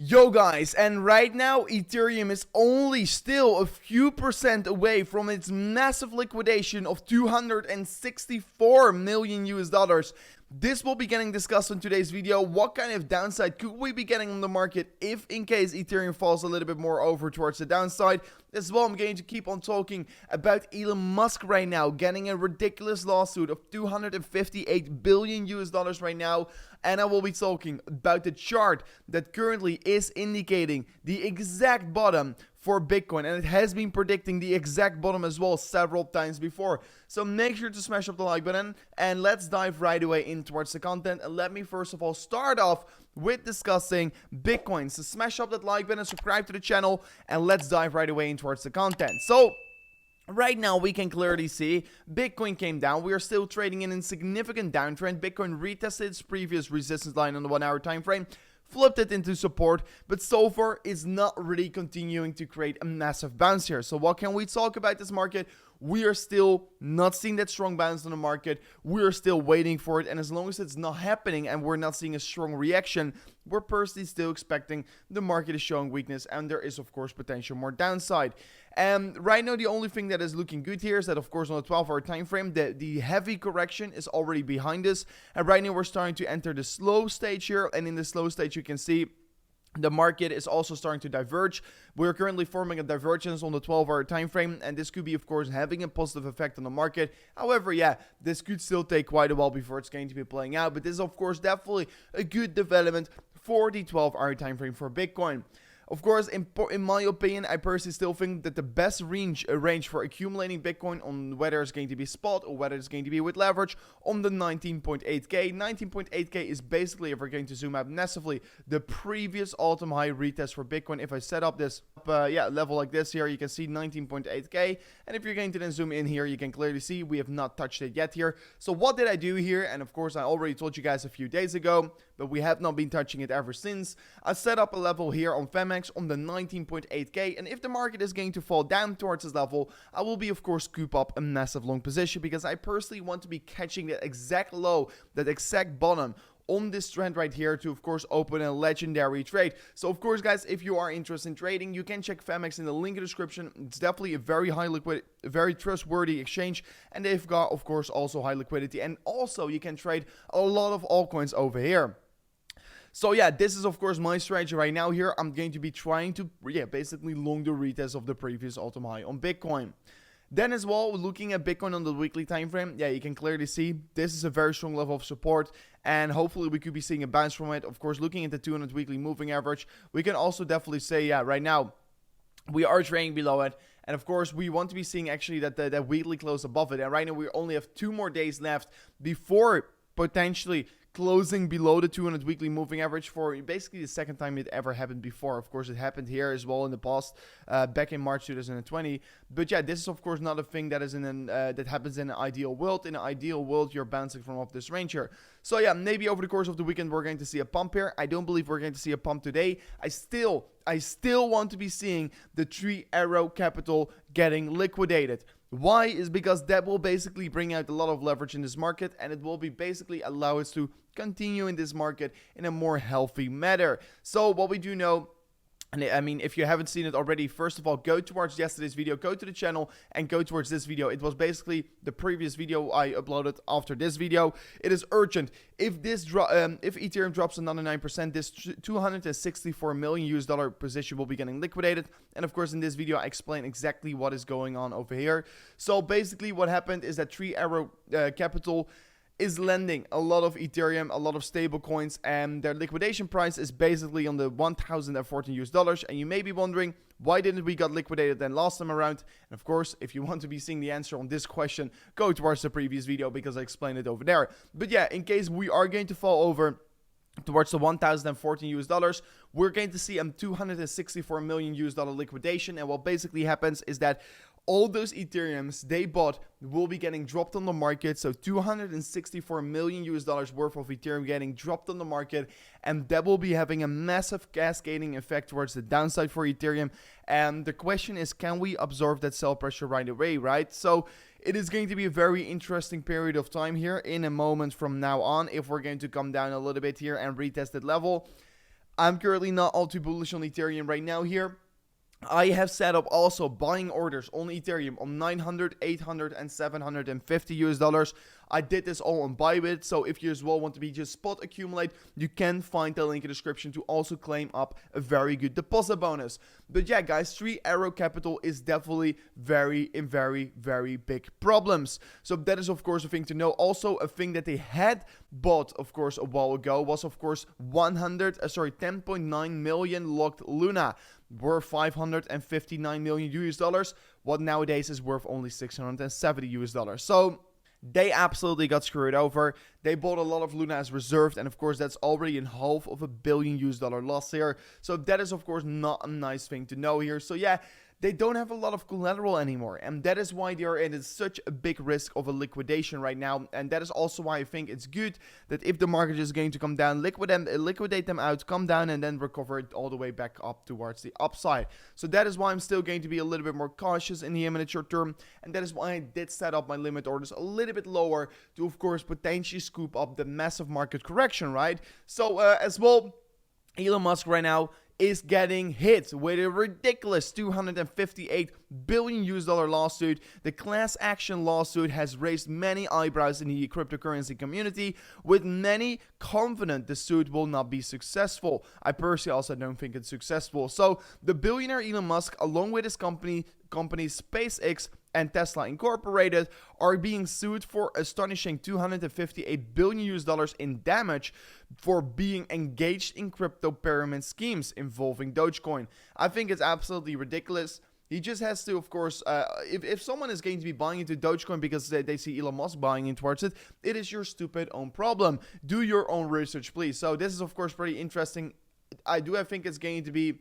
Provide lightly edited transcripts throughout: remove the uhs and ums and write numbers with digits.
Yo guys, and right now Ethereum is only still a few percent away from its massive liquidation of 264 million US dollars. This will be getting discussed in today's video. What kind of downside could we be getting on the market if in case Ethereum falls a little bit more over towards the downside? As well, I'm going to keep on talking about Elon Musk right now getting a ridiculous lawsuit of 258 billion US dollars right now. And I will be talking about the chart that currently is indicating the exact bottom for Bitcoin, and it has been predicting the exact bottom as well several times before. So make sure to smash up the like button and let's dive right away in towards the content. And let me first of all start off with discussing Bitcoin. So smash up that like button, subscribe to the channel, and let's dive right away in towards the content. So right now, we can clearly see Bitcoin came down. We are still trading in a significant downtrend. Bitcoin retested its previous resistance line on the 1 hour time frame, flipped it into support, but so far it's not really continuing to create a massive bounce here. So what can we talk about this market? We are still not seeing that strong bounce on the market. We're still waiting for it, and as long as it's not happening and we're not seeing a strong reaction, we're personally still expecting the market is showing weakness, and there is of course potential more downside. And right now the only thing that is looking good here is that of course on a 12-hour time frame the heavy correction is already behind us, and right now we're starting to enter the slow stage here, and in the slow stage you can see the market is also starting to diverge. We're currently forming a divergence on the 12-hour time frame, and this could be, of course, having a positive effect on the market. However, yeah, this could still take quite a while before it's going to be playing out, but this is, of course, definitely a good development for the 12-hour time frame for Bitcoin. Of course, in my opinion, I personally still think that the best range for accumulating Bitcoin on whether it's going to be spot or whether it's going to be with leverage on the 19.8k. 19.8k is basically, if we're going to zoom out massively, the previous all-time high retest for Bitcoin. If I set up this level like this here, you can see 19.8k. And if you're going to then zoom in here, you can clearly see we have not touched it yet here. So what did I do here? And of course, I already told you guys a few days ago, but we have not been touching it ever since. I set up a level here on Femex on the 19.8k, and if the market is going to fall down towards this level, I will be of course scoop up a massive long position, because I personally want to be catching that exact low, that exact bottom on this trend right here to of course open a legendary trade. So of course guys, if you are interested in trading, you can check Femex in the link in the description. It's definitely a very high liquid, very trustworthy exchange, and they've got of course also high liquidity, and also you can trade a lot of altcoins over here. So yeah, this is of course my strategy right now here. I'm going to be trying to basically long the retest of the previous all-time high on Bitcoin. Then as well, looking at Bitcoin on the weekly time frame, yeah, you can clearly see this is a very strong level of support, and hopefully we could be seeing a bounce from it. Of course, looking at the 200 weekly moving average, we can also definitely say, yeah, right now we are trading below it. And of course, we want to be seeing actually that weekly close above it. And right now we only have 2 more days left before potentially closing below the 200 weekly moving average for basically the second time it ever happened before. Of course, it happened here as well in the past, back in March 2020. But yeah, this is of course not a thing that is that happens in an ideal world. In an ideal world, you're bouncing from off this range here. So yeah, maybe over the course of the weekend we're going to see a pump here. I don't believe we're going to see a pump today. I still want to be seeing the 3 Arrow Capital getting liquidated. Why? Is because that will basically bring out a lot of leverage in this market, and it will be basically allow us to continue in this market in a more healthy manner. So what we do know, and I mean, if you haven't seen it already, first of all, go towards yesterday's video, go to the channel and go towards this video. It was basically the previous video I uploaded after this video. It is urgent. If Ethereum drops another 9%, this 264 million US dollar position will be getting liquidated. And of course, in this video, I explain exactly what is going on over here. So basically what happened is that 3 Arrow Capital is lending a lot of Ethereum, a lot of stable coins, and their liquidation price is basically on the 1,014 US dollars. And you may be wondering, why didn't we got liquidated then last time around? And of course, if you want to be seeing the answer on this question, go towards the previous video because I explained it over there. But yeah, in case we are going to fall over towards the 1,014 US dollars, we're going to see a 264 million US dollar liquidation. And what basically happens is that all those Ethereums they bought will be getting dropped on the market. So 264 million US dollars worth of Ethereum getting dropped on the market, and that will be having a massive cascading effect towards the downside for Ethereum. And the question is, can we absorb that sell pressure right away, right? So it is going to be a very interesting period of time here in a moment from now on if we're going to come down a little bit here and retest that level. I'm currently not all too bullish on Ethereum right now here. I have set up also buying orders on Ethereum on 900, 800, and 750 US dollars. I did this all on Bybit, so if you as well want to be just spot accumulate, you can find the link in the description to also claim up a very good deposit bonus. But yeah, guys, 3 Arrow Capital is definitely very big problems. So that is of course a thing to know. Also, a thing that they had bought, of course, a while ago was of course 10.9 million locked Luna, worth 559 million US dollars. What nowadays is worth only 670 US dollars. So they absolutely got screwed over. They bought a lot of Luna as reserved, and of course that's already in half of $1 billion US loss here. So that is of course not a nice thing to know here. So yeah, they don't have a lot of collateral anymore, and that is why they are in such a big risk of a liquidation right now. And that is also why I think it's good that if the market is going to come down, liquidate them out, come down, and then recover it all the way back up towards the upside. So that is why I'm still going to be a little bit more cautious in the imminent short term, and that is why I did set up my limit orders a little bit lower to, of course, potentially scoop up the massive market correction, right? So as well, Elon Musk right now is getting hit with a ridiculous $258 billion US lawsuit. The class action lawsuit has raised many eyebrows in the cryptocurrency community, with many confident the suit will not be successful. I personally also don't think it's successful. So the billionaire Elon Musk, along with his companies SpaceX and Tesla Incorporated, are being sued for astonishing $258 billion US in damage for being engaged in crypto pyramid schemes involving Dogecoin. I think it's absolutely ridiculous. He just has to, of course, if someone is going to be buying into Dogecoin because they see Elon Musk buying in towards it, it is your stupid own problem. Do your own research, please. So this is, of course, pretty interesting. I think it's going to be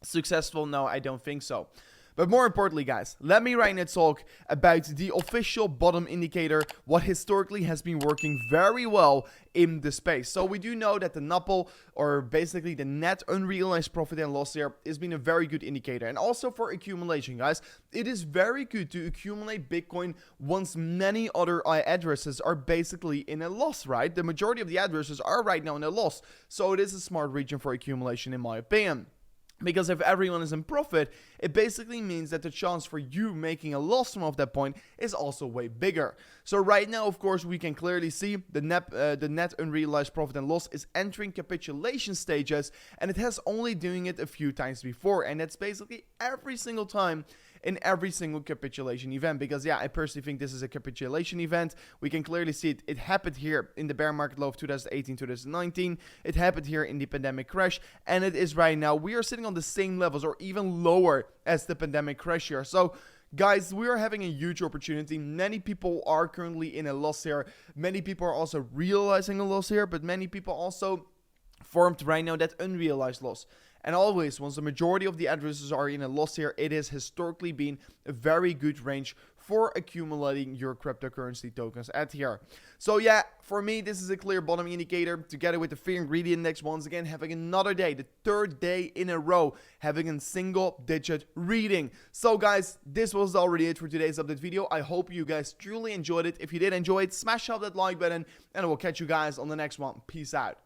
successful. No, I don't think so. But more importantly, guys, let me right now talk about the official bottom indicator, what historically has been working very well in the space. So we do know that the NAPL, or basically the net unrealized profit and loss here, has been a very good indicator. And also for accumulation, guys, it is very good to accumulate Bitcoin once many other addresses are basically in a loss, right? The majority of the addresses are right now in a loss. So it is a smart region for accumulation, in my opinion. Because if everyone is in profit, it basically means that the chance for you making a loss from that point is also way bigger. So right now, of course, we can clearly see the net unrealized profit and loss is entering capitulation stages, and it has only doing it a few times before, and that's basically every single time in every single capitulation event. Because yeah, I personally think this is a capitulation event. We can clearly see it. It happened here in the bear market low of 2018-2019. It happened here in the pandemic crash, and it is right now. We are sitting on the same levels or even lower as the pandemic crash here. So guys, we are having a huge opportunity. Many people are currently in a loss here. Many people are also realizing a loss here, but many people also formed right now that unrealized loss. And always, once the majority of the addresses are in a loss here, it has historically been a very good range for accumulating your cryptocurrency tokens at here. So yeah, for me, this is a clear bottom indicator, together with the Fear and Greedy Index once again having another day, the third day in a row, having a single digit reading. So guys, this was already it for today's update video. I hope you guys truly enjoyed it. If you did enjoy it, smash up that like button, and I will catch you guys on the next one. Peace out.